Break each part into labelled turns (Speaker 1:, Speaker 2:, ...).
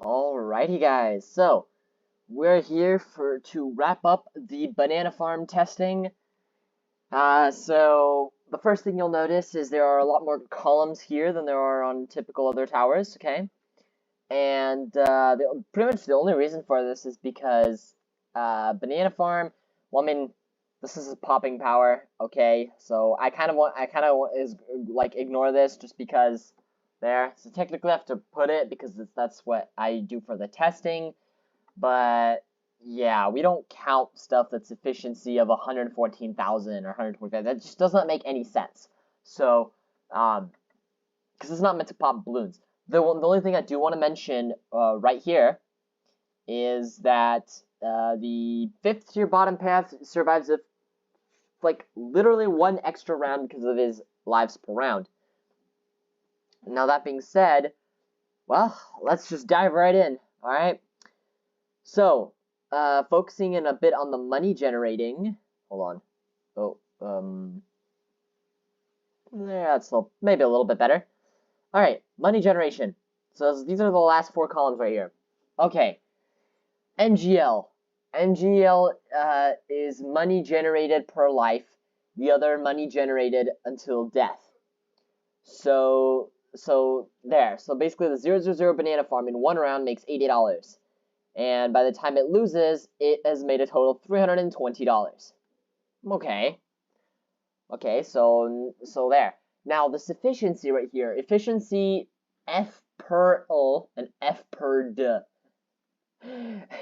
Speaker 1: Alrighty guys, so we're here to wrap up the banana farm testing. So the first thing you'll notice is there are a lot more columns here than there are on typical other towers, okay? And pretty much the only reason for this is because banana farm, well, I mean, this is popping power, okay? So I kind of want is like ignore this just because there. So technically I have to put it because that's what I do for the testing. But yeah, we don't count stuff that's efficiency of 114,000 or 125. That just does not make any sense. So, because it's not meant to pop balloons. The only thing I do want to mention right here is that the 5th tier bottom path survives with like literally one extra round because of his lives per round. Now that being said, well, let's just dive right in. All right. So, focusing in a bit on the money generating. Hold on. Oh, yeah, that's maybe a little bit better. All right, money generation. So these are the last 4 columns right here. Okay, NGL. NGL is money generated per life. The other money generated until death. So there. So basically, the 000 banana farm in 1 round makes $80. And by the time it loses, it has made a total of $320. Okay. Okay, so there. Now this efficiency right here, efficiency F per L and F per D.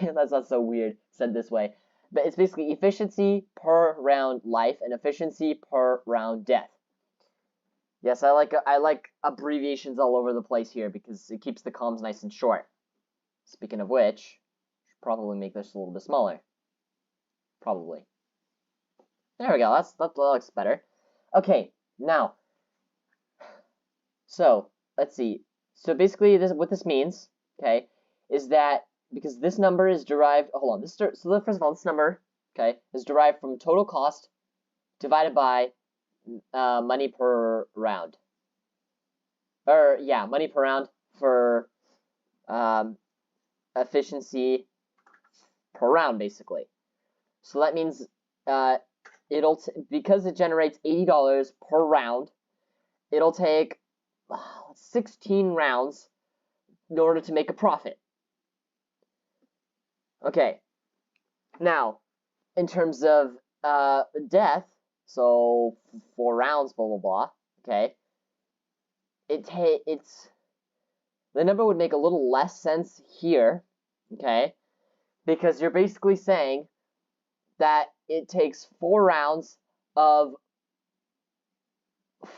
Speaker 1: That's not so weird said this way, but it's basically efficiency per round life and efficiency per round death. Yes, I like abbreviations all over the place here because it keeps the columns nice and short. Speaking of which, probably make this a little bit smaller. Probably. There we go. That looks better. Okay, now. So let's see. So basically, what this means, okay, is that because this number is derived. Hold on. So first of all, this number, okay, is derived from total cost divided by money per round. Or yeah, money per round for efficiency per round, basically. So that means because it generates $80 per round, it'll take 16 rounds in order to make a profit. Okay. Now, in terms of death, so 4 rounds, blah blah blah. Okay. It's the number would make a little less sense here. Okay, because you're basically saying that it takes 4 rounds of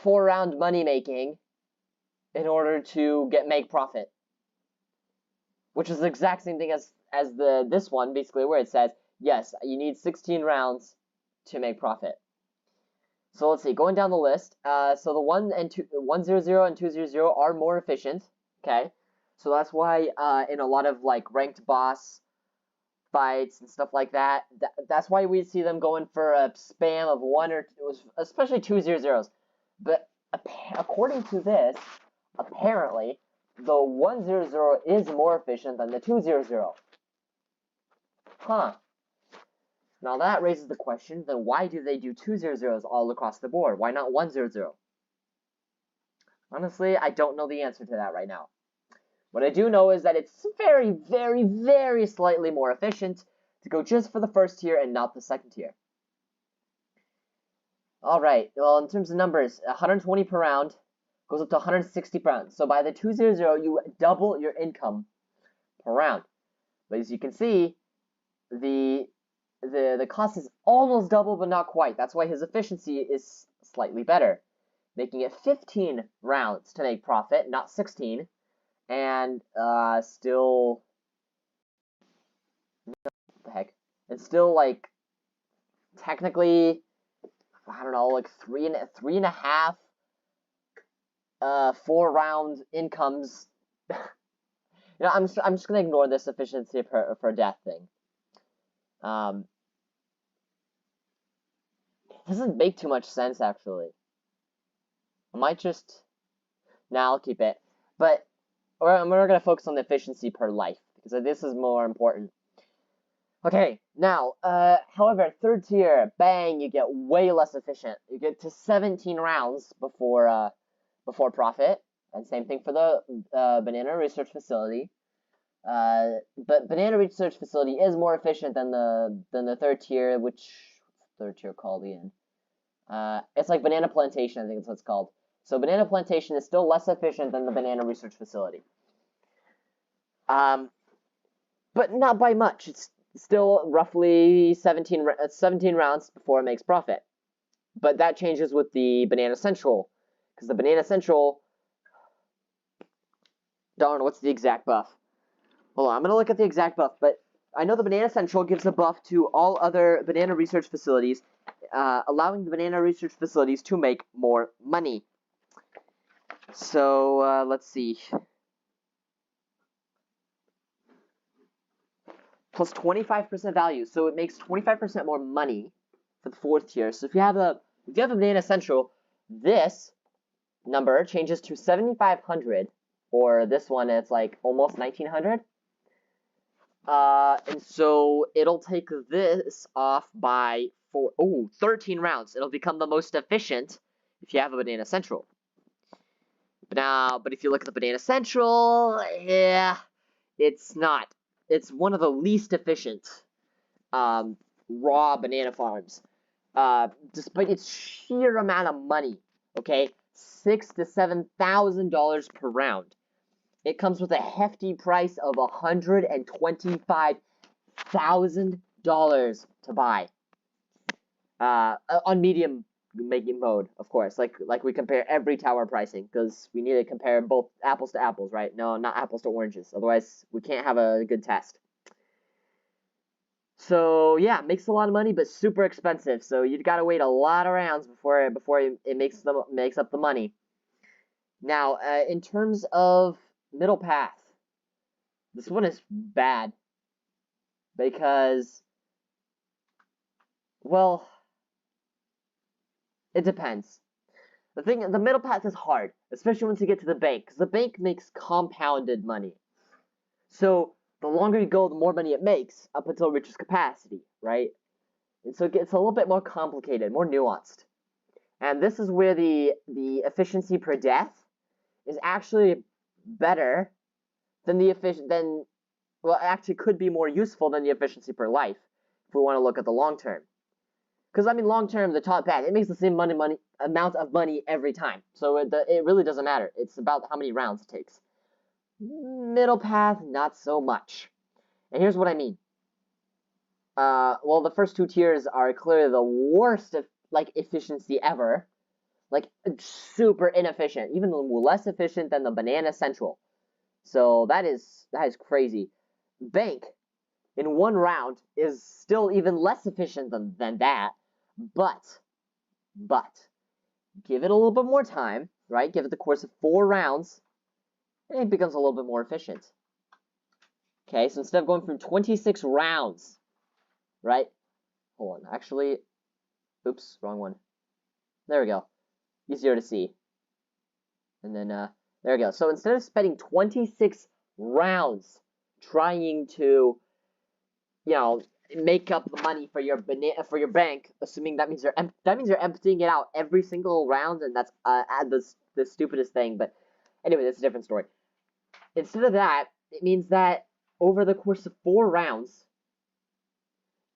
Speaker 1: 4-round money making in order to make profit, which is the exact same thing as this one, basically, where it says yes, you need 16 rounds to make profit. So let's see, going down the list. So the 100 and 200 are more efficient. Okay, so that's why in a lot of like ranked boss fights and stuff like that, that's why we see them going for a spam of 1 or 2, especially 200s. But according to this, apparently the 100 is more efficient than the 200. Huh. Now that raises the question, then why do they do 200s all across the board? Why not 100? Honestly, I don't know the answer to that right now. What I do know is that it's very, very, very slightly more efficient to go just for the 1st tier and not the 2nd tier. Alright, well, in terms of numbers, 120 per round goes up to 160 per round. So by the 200, you double your income per round. But as you can see, the cost is almost double, but not quite. That's why his efficiency is slightly better, making it 15 rounds to make profit, not 16. And still, what the heck? It's still like technically, I don't know, like three and a half 4-round incomes. I'm just gonna ignore this efficiency for death thing. It doesn't make too much sense actually. I might just I'll keep it. But we're gonna focus on the efficiency per life because this is more important. Okay, now, however, third tier, bang, you get way less efficient. You get to 17 rounds before profit, and same thing for the banana research facility. But banana research facility is more efficient than the third tier, which what's the third tier called again? It's like banana plantation, I think it's what it's called. So banana plantation is still less efficient than the banana research facility. But not by much. It's still roughly 17 rounds before it makes profit. But that changes with the Banana Central, because the Banana Central, darn, what's the exact buff? Hold on, I'm gonna look at the exact buff, but I know the Banana Central gives a buff to all other banana research facilities, allowing the banana research facilities to make more money. So, let's see. Plus 25% value, so it makes 25% more money for the fourth tier. So if you have a Banana Central, this number changes to 7,500, or this one it's like almost 1,900. And so it'll take this off by 13 rounds. It'll become the most efficient if you have a Banana Central. But if you look at the Banana Central, yeah, it's not. It's one of the least efficient raw banana farms, despite its sheer amount of money. Okay, $6,000 to $7,000 per round. It comes with a hefty price of $125,000 to buy. On medium making mode, of course. Like we compare every tower pricing, because we need to compare both apples to apples, right? No, not apples to oranges. Otherwise, we can't have a good test. So yeah, makes a lot of money, but super expensive. So you gotta wait a lot of rounds before it makes up the money. Now, in terms of middle path, this one is bad because, well, it depends. The middle path is hard, especially once you get to the bank, because the bank makes compounded money. So the longer you go, the more money it makes, up until it reaches capacity, right? And so it gets a little bit more complicated, more nuanced. And this is where the efficiency per death is actually better than well, actually could be more useful than the efficiency per life, if we want to look at the long term. Because, I mean, long term, the top path, it makes the same amount of money every time. So it really doesn't matter. It's about how many rounds it takes. Middle path, not so much. And here's what I mean. Well, the first two tiers are clearly the worst efficiency ever. Like, super inefficient. Even less efficient than the Banana Central. So that is crazy. Bank, in one round, is still even less efficient than that. But, give it a little bit more time, right? Give it the course of 4 rounds, and it becomes a little bit more efficient. Okay, so instead of going through 26 rounds, right? Hold on, actually, oops, wrong one. There we go. Easier to see. And then, there we go. So instead of spending 26 rounds trying to, make up the money for your bank, assuming that means you're emptying it out every single round, and that's the stupidest thing. But anyway, that's a different story. Instead of that, it means that over the course of 4 rounds,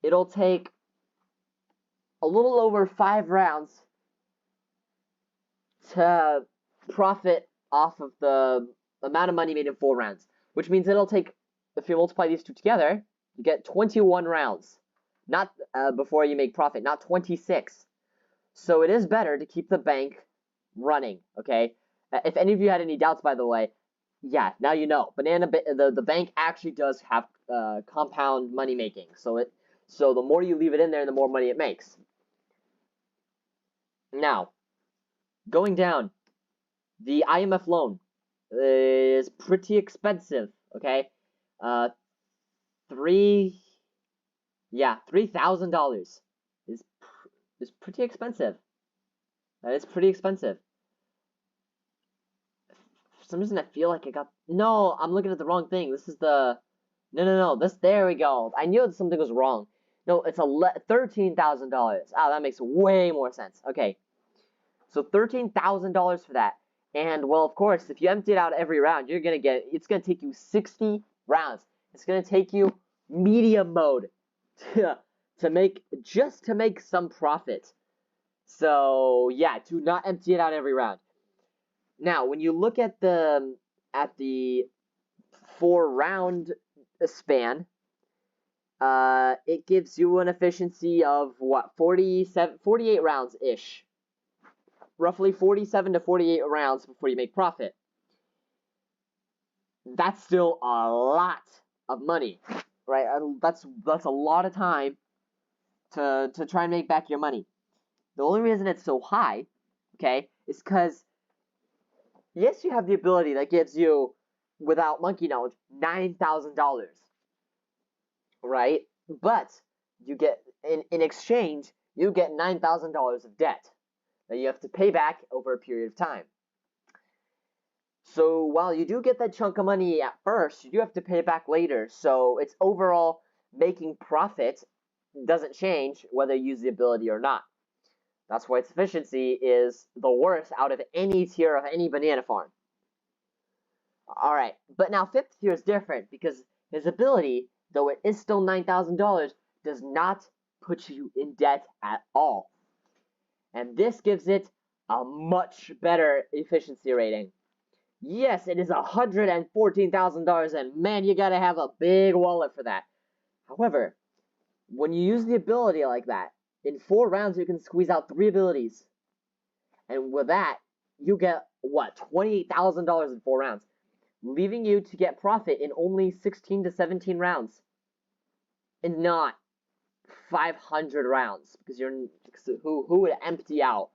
Speaker 1: it'll take a little over 5 rounds to profit off of the amount of money made in 4 rounds, which means it'll take, if you multiply these two together, you get 21 rounds, not before you make profit, not 26. So it is better to keep the bank running, okay? If any of you had any doubts, by the way, yeah, now you know. The bank actually does have compound money making, so the more you leave it in there, the more money it makes. Now, going down, the IMF loan is pretty expensive, okay? $3,000 is pretty expensive. That is pretty expensive. some reason I feel like I got... No, I'm looking at the wrong thing. This is the... No. There we go. I knew something was wrong. No, it's $13,000. Ah, that makes way more sense. Okay. So $13,000 for that. And, well, of course, if you empty it out every round, you're going to get... It's going to take you 60 rounds. It's going to take you medium mode to make some profit. So, yeah, do not empty it out every round. Now, when you look at the 4-round span, it gives you an efficiency of what, 48 rounds ish, roughly 47 to 48 rounds before you make profit. That's still a lot of money, right? That's a lot of time to try and make back your money. The only reason it's so high, okay, is because yes, you have the ability that gives you, without monkey knowledge, $9,000, right? But you get, in exchange, you get $9,000 of debt that you have to pay back over a period of time. So while you do get that chunk of money at first, you do have to pay it back later. So it's overall making profit doesn't change whether you use the ability or not. That's why its efficiency is the worst out of any tier of any banana farm. Alright, but now 5th tier is different because his ability, though it is still $9,000, does not put you in debt at all. And this gives it a much better efficiency rating. Yes, it is $114,000, and man, you gotta have a big wallet for that. However, when you use the ability like that, in 4 rounds you can squeeze out 3 abilities. And with that, you get, what, $28,000 in 4 rounds, leaving you to get profit in only 16 to 17 rounds. And not 500 rounds, because who would empty out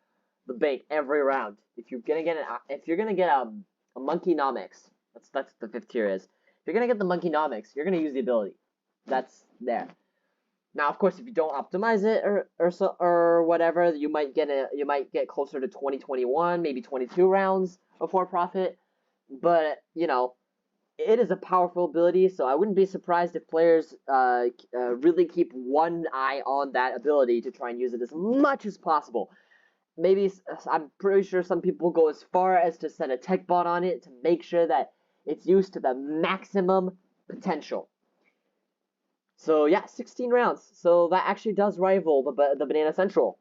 Speaker 1: the bank every round? If you're gonna get a monkeynomics, that's the 5th tier is. If you're gonna get the monkeynomics, you're gonna use the ability. That's there. Now, of course, if you don't optimize it or whatever, you might get closer to 21, maybe 22 rounds before profit. But you know, it is a powerful ability, so I wouldn't be surprised if players really keep one eye on that ability to try and use it as much as possible. Maybe, I'm pretty sure some people go as far as to set a tech bot on it to make sure that it's used to the maximum potential. So yeah, 16 rounds. So that actually does rival the Banana Central.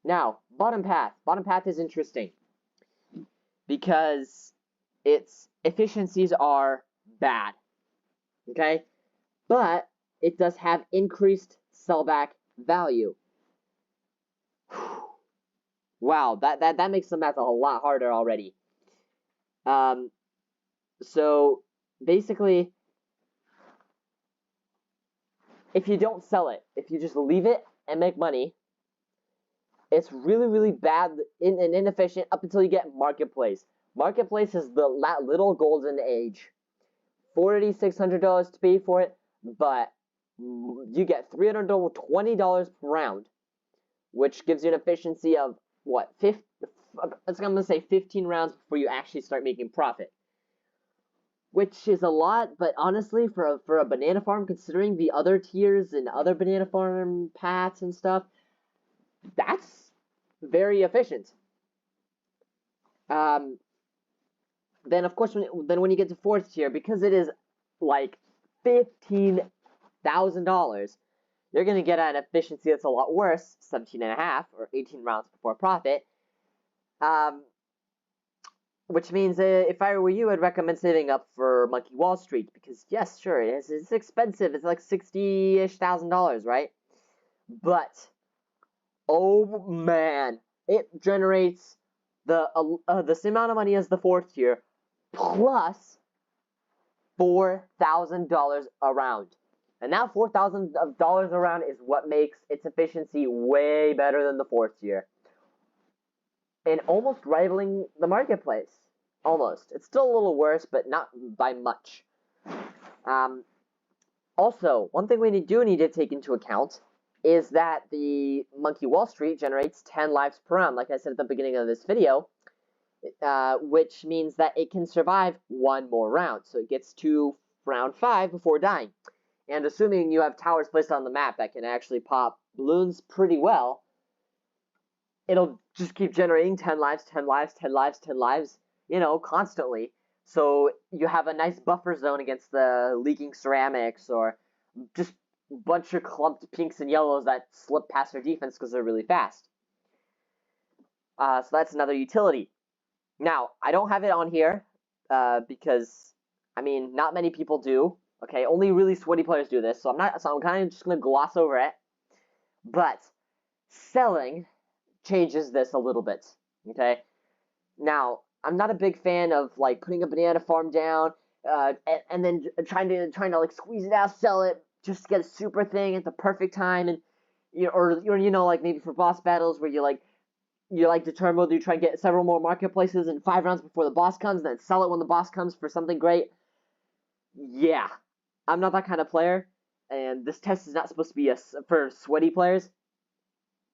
Speaker 1: Now, bottom path. Bottom path is interesting because its efficiencies are bad. Okay? But it does have increased sellback value. Wow, that makes the math a lot harder already. So basically, if you don't sell it, if you just leave it and make money, it's really, really bad and inefficient up until you get Marketplace. Marketplace is that little golden age. $4,600 to pay for it, but you get $320 per round, which gives you an efficiency of, what, I'm going to say 15 rounds before you actually start making profit. Which is a lot, but honestly, for a banana farm, considering the other tiers and other banana farm paths and stuff, that's very efficient. Then of course, when you get to 4th tier, because it is like $15,000, you're gonna get an efficiency that's a lot worse, 17.5 or 18 rounds before profit. Which means if I were you, I'd recommend saving up for Monkey Wall Street, because yes, sure, it's expensive. It's like $60,000, right? But oh man, it generates the same amount of money as the 4th tier, plus $4,000 a round. And now $4,000 a round is what makes its efficiency way better than the 4th tier. And almost rivaling the Marketplace. Almost. It's still a little worse, but not by much. Also, one thing we do need to take into account is that the Monkey Wall Street generates 10 lives per round. Like I said at the beginning of this video, which means that it can survive one more round. So it gets to round 5 before dying. And assuming you have towers placed on the map that can actually pop balloons pretty well, it'll just keep generating 10 lives, 10 lives, 10 lives, 10 lives, constantly. So you have a nice buffer zone against the leaking ceramics or just a bunch of clumped pinks and yellows that slip past their defense because they're really fast. So that's another utility. Now, I don't have it on here because, not many people do. Okay, only really sweaty players do this, so I'm kind of just gonna gloss over it. But selling changes this a little bit. Okay, now I'm not a big fan of like putting a banana farm down and then trying to like squeeze it out, sell it, just to get a super thing at the perfect time, and like maybe for boss battles where you determine whether you try and get several more marketplaces in 5 rounds before the boss comes, then sell it when the boss comes for something great. Yeah, I'm not that kind of player, and this test is not supposed to be for sweaty players,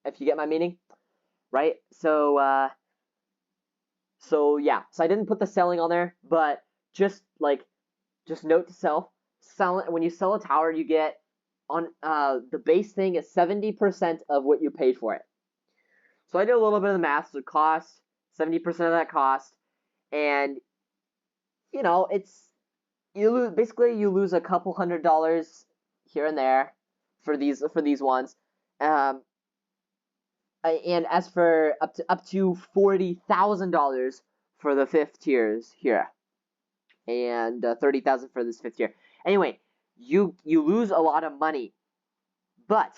Speaker 1: if you get my meaning, right? So yeah, so I didn't put the selling on there, but just note to self, when you sell a tower, you get on the base thing is 70% of what you paid for it. So I did a little bit of the math. So it costs 70% of that cost, and you lose a couple $100 here and there for these ones, and as for up to $40,000 for the 5th tiers here, and 30,000 for this 5th tier. Anyway, you lose a lot of money, but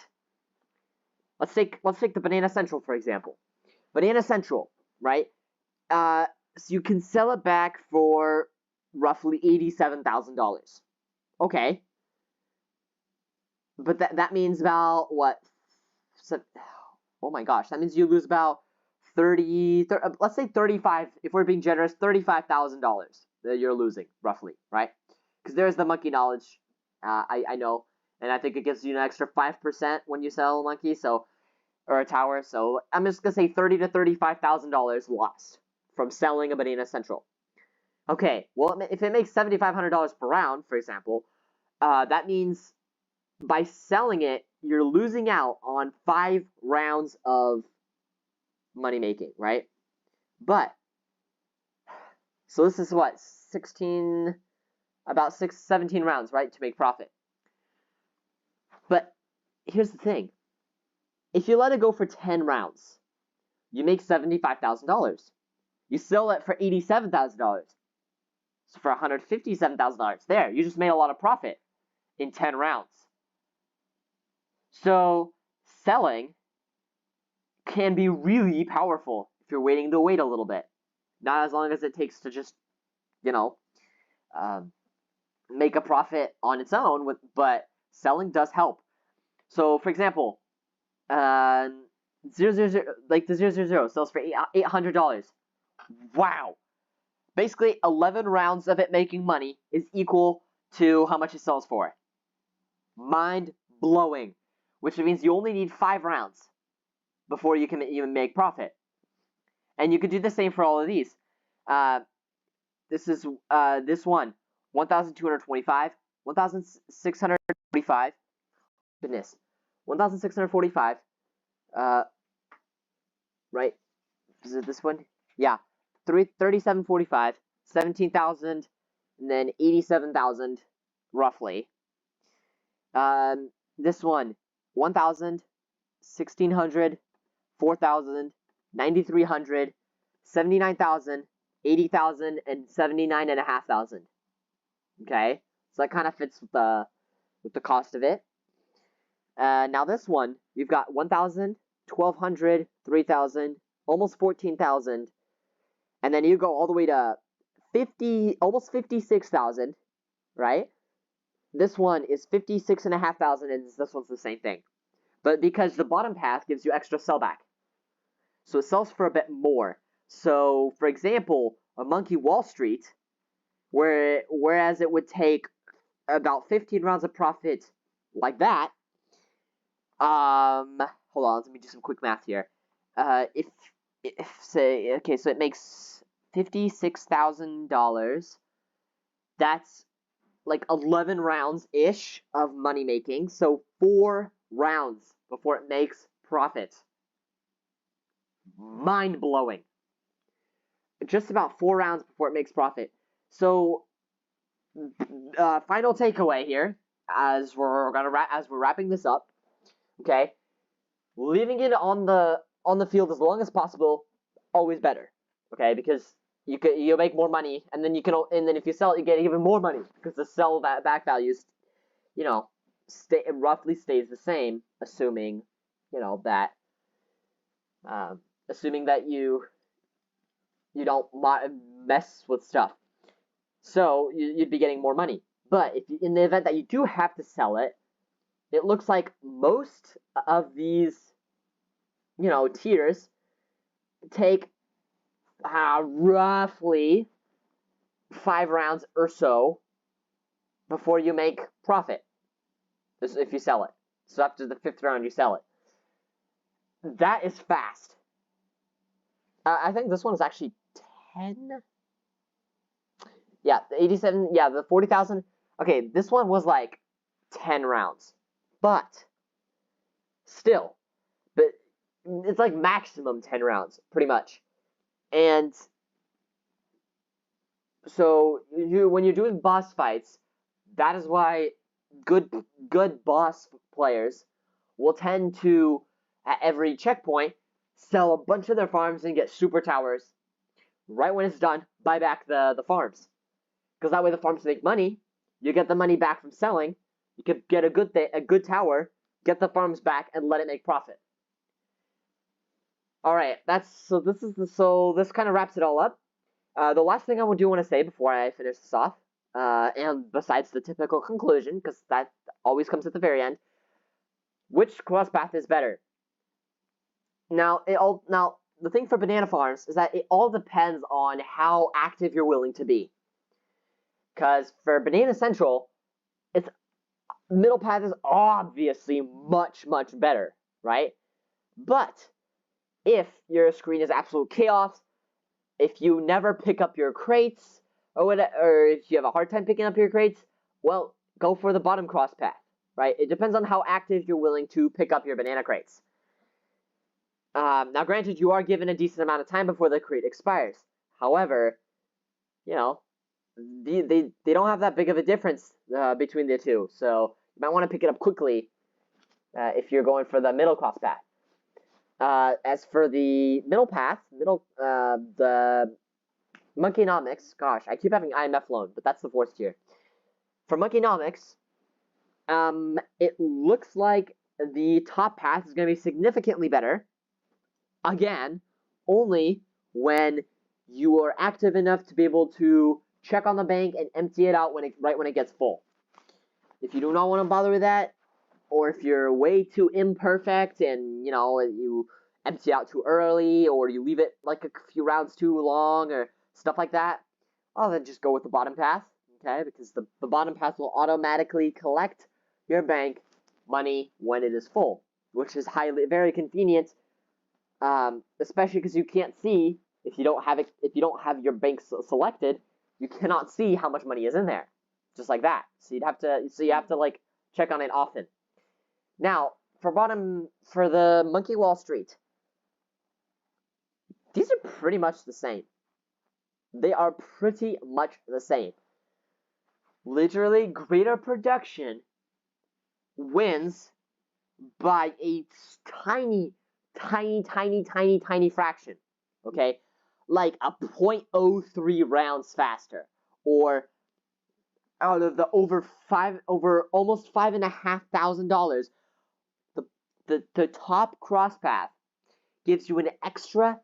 Speaker 1: let's take the Banana Central for example. Banana Central, right? So you can sell it back for roughly $87,000. Okay, but that means about what? Oh my gosh, that means you lose about 30 let's say 35. If we're being generous, $35,000 that you're losing roughly, right? Because there's the monkey knowledge. I know, and I think it gives you an extra 5% when you sell a monkey, or a tower. So I'm just gonna say $30,000 to $35,000 lost from selling a Banana Central. Okay, well, if it makes $7,500 per round, for example, that means by selling it, you're losing out on 5 rounds of money making, right? But so this is what 17 rounds, right, to make profit. But here's the thing: if you let it go for 10 rounds, you make $75,000. You sell it for $87,000. So for $157,000, there, you just made a lot of profit in 10 rounds. So selling can be really powerful if you're waiting to wait a little bit. Not as long as it takes to just, make a profit on its own, but selling does help. So for example, 000, like the 000 sells for $800. Wow. Basically, 11 rounds of it making money is equal to how much it sells for. Mind blowing. Which means you only need 5 rounds before you can even make profit. And you could do the same for all of these. This is this one, 1,225, 1,645. Goodness, 1,645. Right? Is it this one? Yeah, 3745, 17,000, and then 87,000, roughly. This one, 1,000, 1,600, 4,000, 9,300, 79,000, 80,000, and 79,500. Okay, so that kind of fits with the cost of it. Now this one, you've got 1,000, 1,200, 3,000, almost 14,000, and then you go all the way to almost 56,000, right? This one is 56,500, and this one's the same thing. But because the bottom path gives you extra sellback, so it sells for a bit more. So, for example, a Monkey Wall Street, whereas it would take about 15 rounds of profit like that, hold on, let me do some quick math here. If say, okay, so it makes $56,000. That's like 11 rounds-ish of money making. So 4 rounds before it makes profit. Mind-blowing. Just about 4 rounds before it makes profit. So, final takeaway here, as we're wrapping this up, okay? Leaving it on the field as long as possible, always better, okay? Because you'll make more money, and then if you sell it, you get even more money because the back values, roughly stays the same, assuming that you don't mess with stuff. So you'd be getting more money. But in the event that you do have to sell it, it looks like most of these, tiers take roughly 5 rounds or so before you make profit. If you sell it. So after the 5th round, you sell it. That is fast. I think this one is actually 10. Yeah, the 87. Yeah, the 40,000. Okay, this one was like 10 rounds, but still, but it's like maximum 10 rounds, pretty much. And so when you're doing boss fights, that is why good boss players will tend to, at every checkpoint, sell a bunch of their farms and get super towers. Right when it's done, buy back the farms. Because that way the farms make money. You get the money back from selling. You could get a good tower, get the farms back, and let it make profit. All right, this kind of wraps it all up. The last thing I want to say before I finish this off, and besides the typical conclusion, because that always comes at the very end, which cross path is better? Now the thing for banana farms is that it all depends on how active you're willing to be. Because for Banana Central, its middle path is obviously much, much better, right? But if your screen is absolute chaos, if you never pick up your crates, or if you have a hard time picking up your crates, well, go for the bottom cross path, right? It depends on how active you're willing to pick up your banana crates. Now, granted, you are given a decent amount of time before the crate expires. However, they don't have that big of a difference between the two, so you might want to pick it up quickly if you're going for the middle cross path. As for the middle path, the Monkeynomics, gosh, I keep having IMF loan, but that's the 4th tier. For Monkeynomics, it looks like the top path is going to be significantly better. Again, only when you are active enough to be able to check on the bank and empty it out right when it gets full. If you do not want to bother with that, or if you're way too imperfect and you empty out too early, or you leave it like a few rounds too long, or stuff like that, well, then just go with the bottom path, okay? Because the bottom path will automatically collect your bank money when it is full, which is very convenient, especially because you can't see if you don't have your bank selected. You cannot see how much money is in there, just like that. So you have to like check on it often. Now, for the Monkey Wall Street, these are pretty much the same. They are pretty much the same. Literally, greater production wins by a tiny fraction. Okay, like a 0.03 rounds faster, or out of the over almost $5,500, the top cross path gives you an extra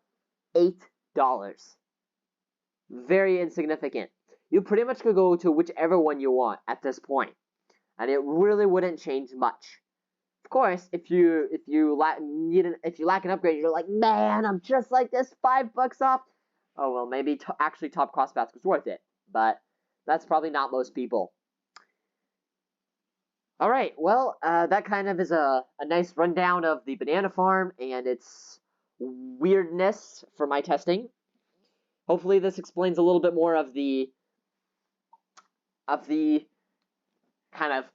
Speaker 1: $8. Very insignificant. You pretty much could go to whichever one you want at this point, and it really wouldn't change much. Of course, if you lack an upgrade, you're like, man, I'm just like this, $5 off. Oh well, maybe actually top cross path was worth it, but that's probably not most people. All right, well, that kind of is a nice rundown of the banana farm and its weirdness for my testing. hopefully this explains a little bit more of the kind of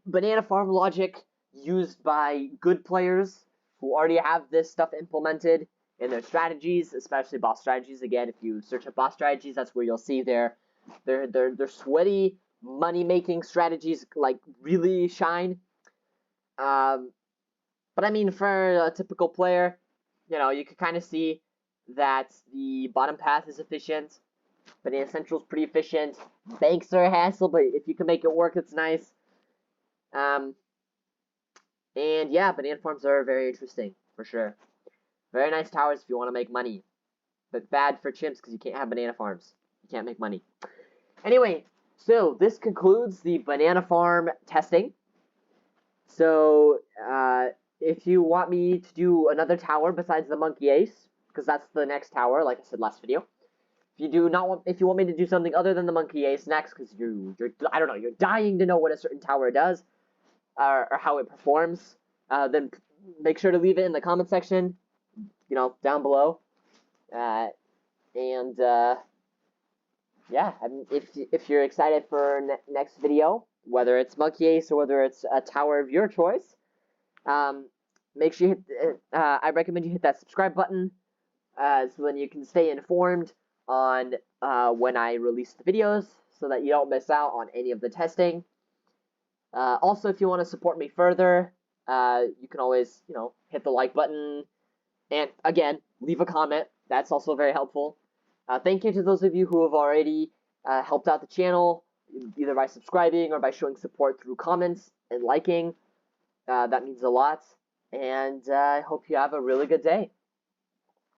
Speaker 1: banana farm logic used by good players who already have this stuff implemented in their strategies, especially boss strategies. Again, if you search up boss strategies, that's where you'll see their sweaty money making strategies like really shine. But I mean, for a typical player, you could kind of see that the bottom path is efficient. Banana Central is pretty efficient. Banks are a hassle, but if you can make it work, it's nice. And yeah, banana farms are very interesting, for sure. Very nice towers if you want to make money. But bad for chimps because you can't have banana farms. You can't make money. Anyway, so this concludes the banana farm testing. So if you want me to do another tower besides the monkey ace, because that's the next tower, like I said last video. If you want me to do something other than the monkey ace next, because I don't know, you're dying to know what a certain tower does, or how it performs, then make sure to leave it in the comment section, down below. Yeah, I mean, if you're excited for next video, whether it's monkey ace or whether it's a tower of your choice, make sure you hit. I recommend you hit that subscribe button, so then you can stay informed on when I release the videos, so that you don't miss out on any of the testing. Also, if you want to support me further, you can always, hit the like button, and again, leave a comment. That's also very helpful. Thank you to those of you who have already helped out the channel, either by subscribing or by showing support through comments and liking. That means a lot, and I hope you have a really good day.